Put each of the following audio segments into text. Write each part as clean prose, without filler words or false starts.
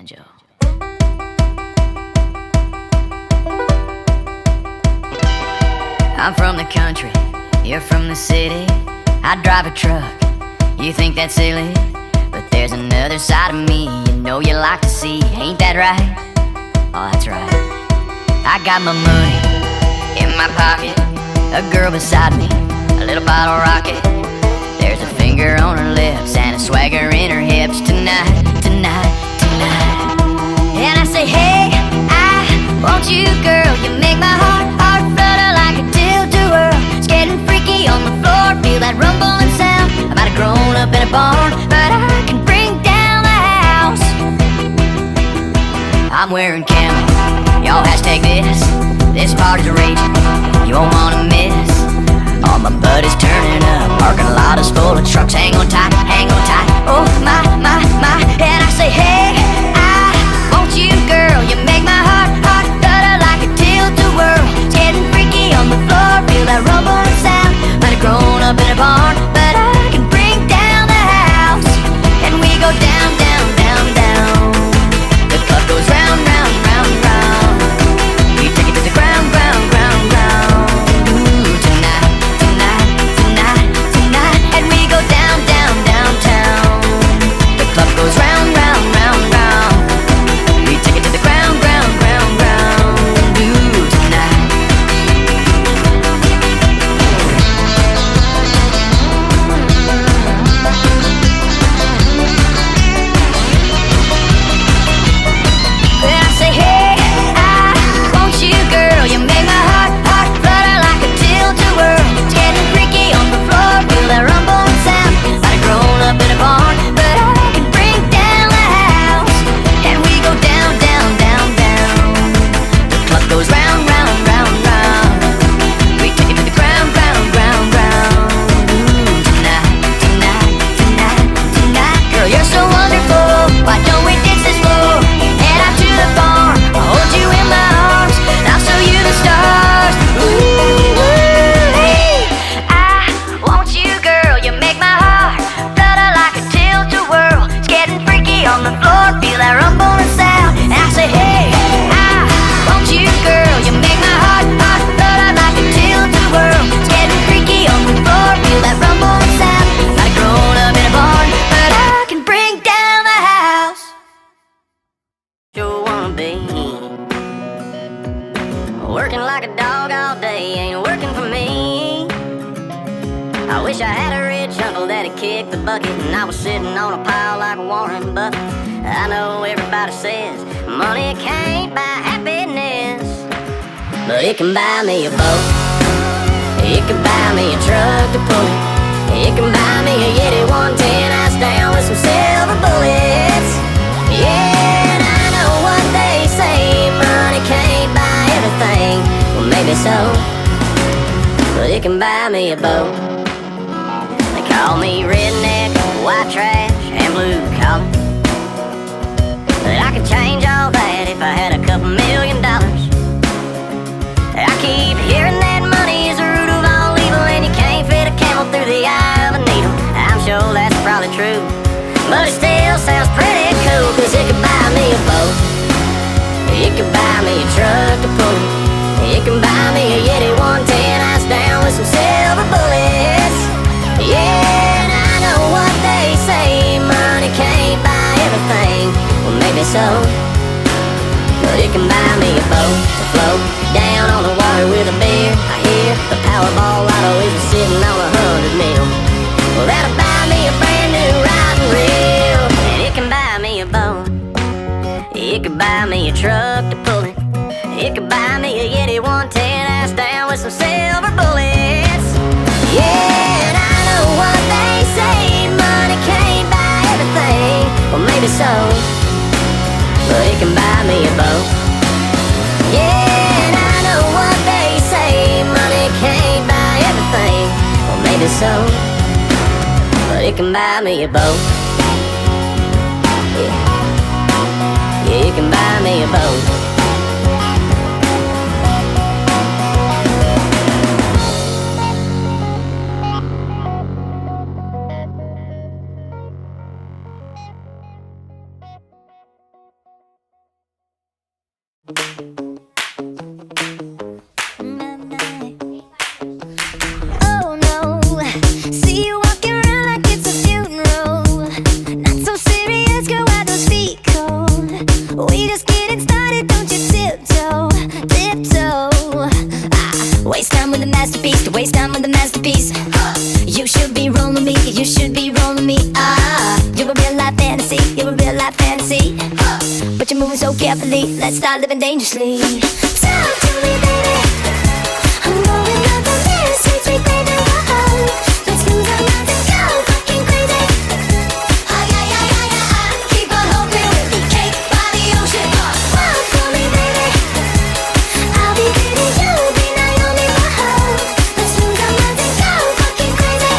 banjo. I'm from the country, you're from the city. I drive a truck, you think that's silly, but there's another side of me you know you like to see. Ain't that right? Oh, that's right. I got my money in my pocket, a girl beside me, a little bottle rocket. There's a finger on her lips and a swagger in her hips. Tonight, tonight, tonight. And I say, hey, I want you, girl. You make my heart flutter like a tilt-a-whirl. It's getting freaky on the floor, feel that rumbling sound. I might have grown up in a barn, but I can bring down the house. I'm wearing camo, y'all hashtag this party's raging, you won't wanna miss. All my buddies turning up, parking lot is full of trucks. Hang on tight, oh my, my, my. And I say, hey, I want you, girl. You make my heart flutter like a tilt-a-whirl. It's getting freaky on the floor, feel that rumbling sound. Might have grown up in a barn, but I can bring down the house. And we go down, down, down, down. The club goes round, round, round, round. We take it to the ground, ground, ground, ground. Ooh, tonight, tonight, tonight, tonight. And we go down, down, downtown. The club goes round, round, round, round. We take it to the ground, ground, ground, ground. Ooh, tonight. And I say, hey, I want you, girl. You make my heart flutter like a tilt-a-whirl. It's getting freaky on the floor, feel that rumbling sound. Might have grown up in a barn, but I can bring down the house. And we go down, down, down, down. The club goes round, round, round, round. We take it to the ground, ground, ground, ground. Ooh, tonight, tonight, tonight, tonight. Girl, you're so wonderful. Why don't we ditch this floor? Head out to the farm, I'll hold you in my arms, and I'll show you the stars. Ooh, hey, I want you, girl. You make my heart flutter like a tilt-a-whirl. It's getting freaky on the floor, feel that rumbling sound. And I say, hey, I want you, girl. You make my heart flutter like a tilt-a-whirl. It's getting freaky on the floor, feel that rumbling sound. Might have grown up in a barn, but I can bring down the house. Sure wanna be working like a dog all day, ain't working for me. I wish I had a rich uncle that'd kick the bucket and I was sitting on a pile like Warren Buffett. I know everybody says money can't buy happiness, but it can buy me a boat, it can buy me a truck to pull it, it can buy me a Yeti 110 ice down with some silver bullets. Yeah, and I know what they say, money can't buy everything. Well, maybe so, but it can buy me a boat. They call me redneck, white trash, and blue collar, but I could change all that if I had a couple $1 million. I keep hearing that money is the root of all evil, and you can't fit a camel through the eye of a needle. I'm sure that's probably true, but it still sounds pretty cool, cause it could buy me a boat, it could buy me a truck to pull it, it can buy me a Yeti 110 ice down with some silver bullets. Yeah, and I know what they say, money can't buy everything. Well, maybe so, but it can buy me a boat to float down on the water with a beer. I hear the Powerball lotto is sitting on 100 mil. Well, that'll buy me a brand new riding reel. And it can buy me a boat, it can buy me a truck to pull it, it can buy me a Yeti 110 ass down with some silver bullets. Yeah, and I know what they say, money can't buy everything. Well, maybe so, but it can buy me a boat. Yeah, and I know what they say, money can't buy everything. Well, maybe so, but it can buy me a boat. Yeah, it can buy me a boat. We just getting started, don't you tiptoe, tiptoe. Waste time with a masterpiece, to waste time with a masterpiece. You should be rolling me, you should be rolling me. You're a real life fantasy, you're a real life fantasy. But you're moving so carefully, let's start living dangerously. Talk to me, baby. I'm rolling up on this, sweet, sweet baby. Let's move on out and go fucking crazy. Keep on hoping we'll be cake by the ocean. Walk for me, baby. I'll be pretty, you'll be Naomi. Let's move on out and go fucking crazy.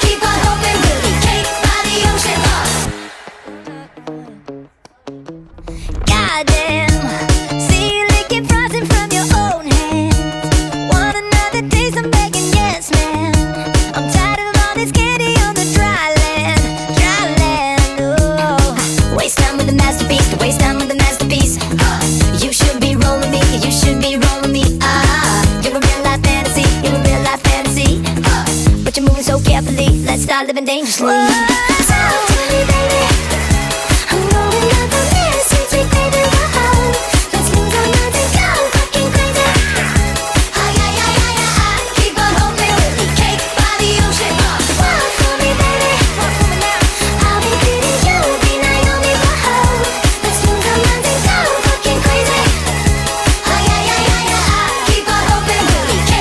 Keep on hoping we'll be cake by the ocean. Goddamn, see you licking frosting from your own hands. Want another taste? I'm begging, yes, man. I'm tired of all this candy on the dry land, dry land. Oh, waste time with a masterpiece, to waste time with a masterpiece. You should be rolling me, you should be rolling me. You're a real life fantasy, you're a real life fantasy. But you're moving so carefully, let's start living dangerously. Talk to me, baby. I'm rolling up on this, sweet, sweet baby. Let's move on out and go fucking crazy. Keep on hoping we'll be cake by the ocean. Walk for me, baby. Walk for me now. I'll be pretty, you'll be Naomi. Let's move on out and go fucking crazy. Keep on hoping we'll be cake by the ocean. Keep on hoping we'll be cake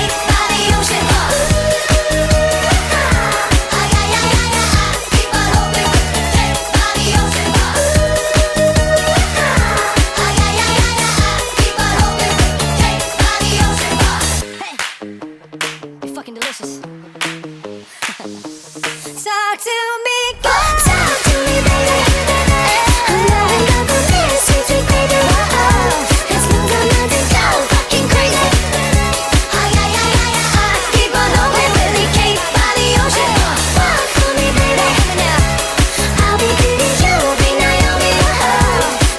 by the ocean. Keep on hoping we'll be cake by the ocean. Hey, you're fucking delicious. Talk to me, talk to me, baby. I'm rolling up on this, sweet, sweet baby. Let's move on out and go fucking crazy. Keep on hoping we'll be cake by the ocean. Walk for me, baby. I'll be pretty, you'll be Naomi.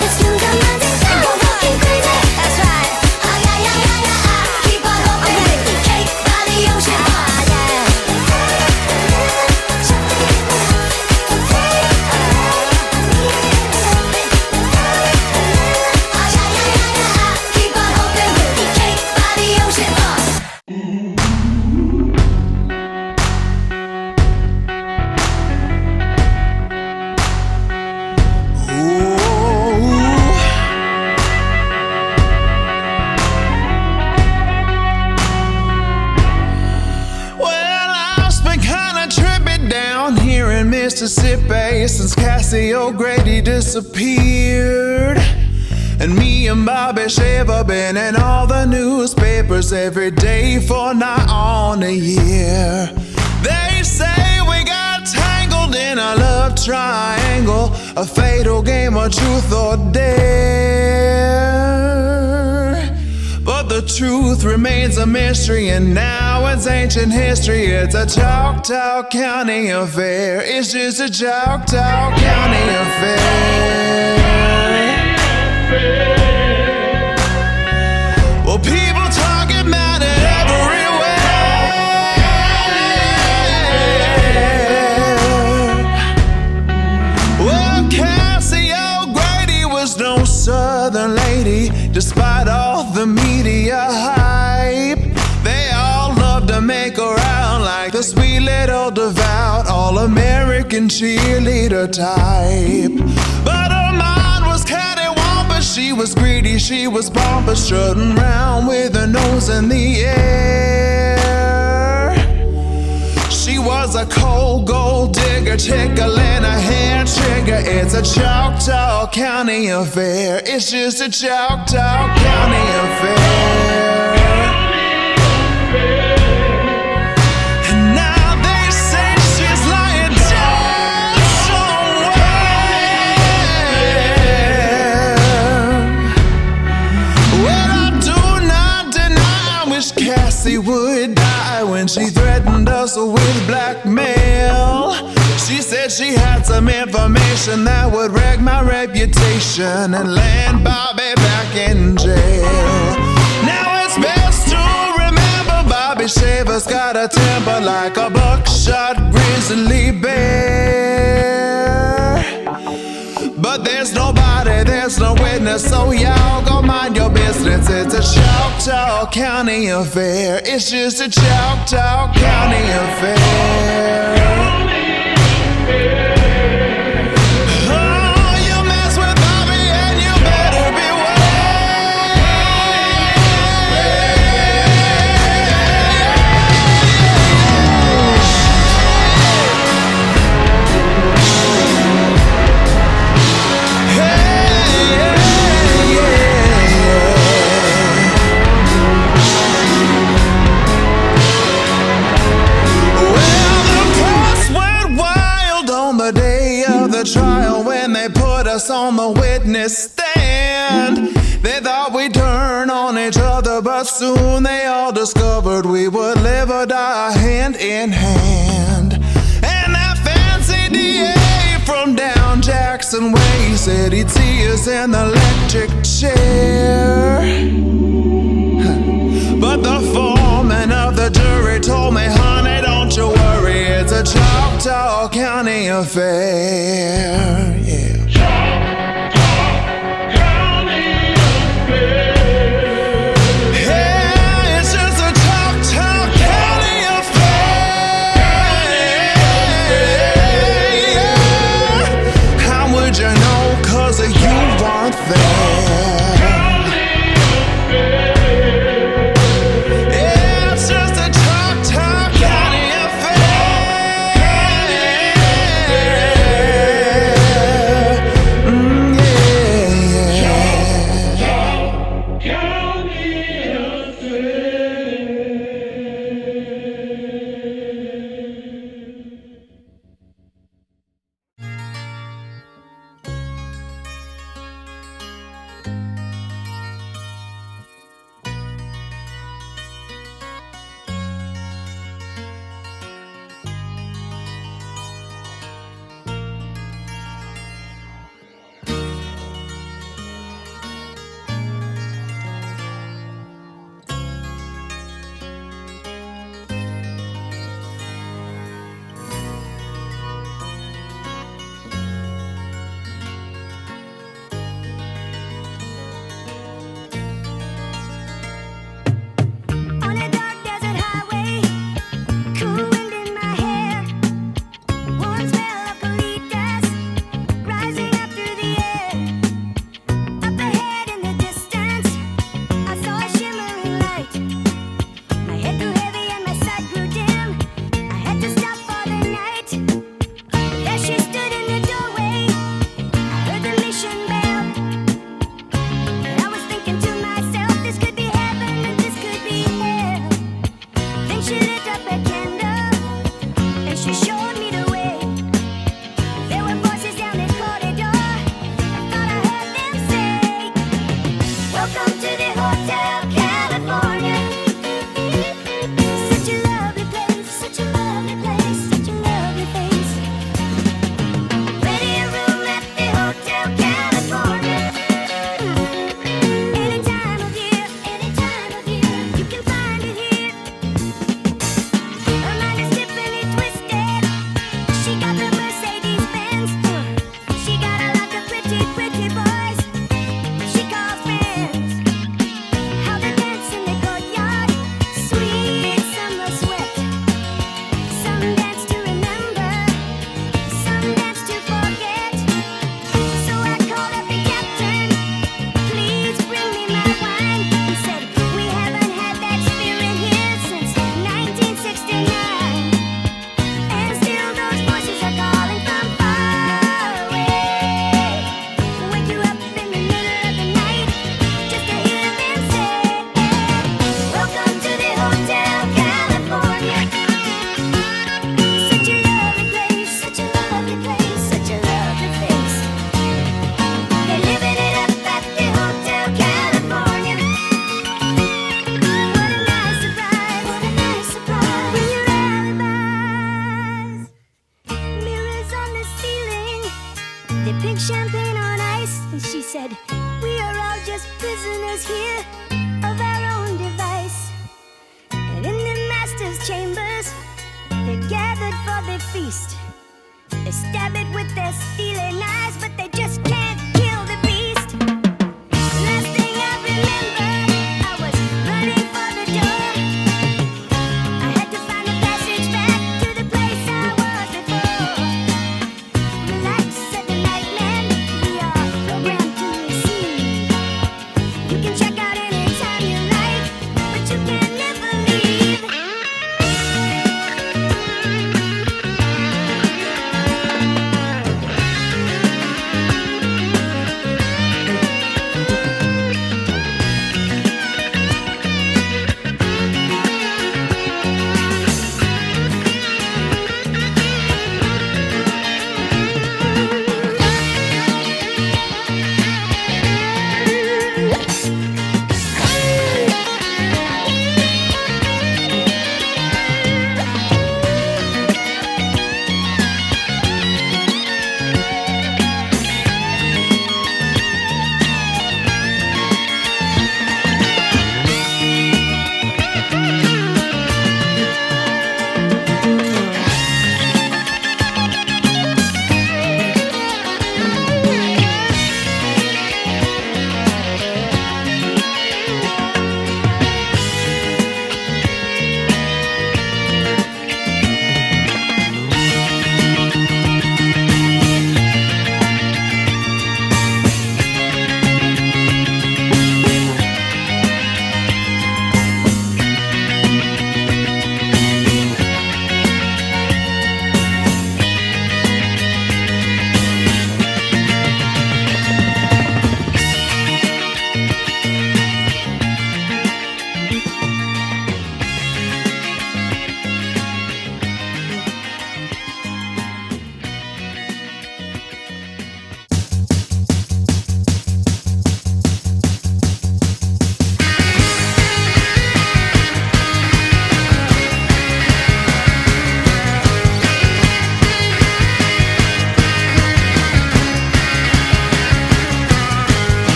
Let's move on out and go fucking crazy. That's right. Keep on hoping we'll be cake by the ocean. Keep on hoping we'll be cake by the ocean. Well, I've been kinda tripping down here in Mississippi since Cassie O'Grady disappeared. And me and Bobby Shaver been in all the newspapers every day for nigh on a year. They say we got tangled in a love triangle, a fatal game of truth or dare. But the truth remains a mystery, and now it's ancient history. It's a Choctaw County affair. It's just a Choctaw County affair. Well, people talking about it everywhere. Well, Cassie O'Grady was no southern lady, despite all the media hype. They all love to make her out like the sweet little devout all-American cheerleader type. But her mind was cattywampus, she was greedy, she was pompous, strutting round with her nose in the air. She was a cold gold digger, tickling a hair trigger. It's a Choctaw County affair. It's just a Choctaw County affair. And now they say she's lying down somewhere. Well, I do not deny, I wish Cassie would die when she threatened us with blackmail. She said she had some information that would wreck my reputation and land Bobby back in jail. Now it's best to remember Bobby Shaver's got a temper like a buckshot grizzly bear. But But there's nobody, there's no witness, so y'all go mind your business. It's a Choctaw County affair. It's just a Choctaw County affair. Oh, you mess with Bobby and you better trial when they put us on the witness stand. They thought we'd turn on each other, but soon they all discovered we would live or die hand in hand. And that fancy DA from down Jackson Way said he'd see us in the electric chair. But the foreman of the jury told me, honey, don't you worry, it's a Choctaw County affair. Yeah. Choctaw County affair. Yeah, it's just a Choctaw County affair. Yeah. How would you know? 'Cause you weren't there. They stab it with their steely knives, but they just can't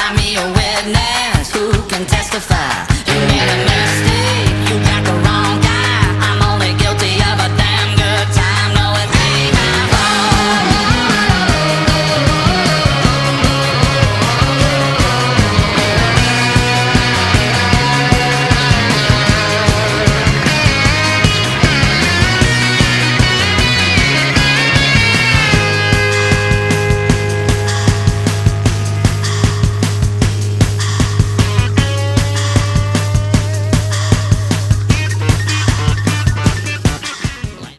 find me a witness who can testify.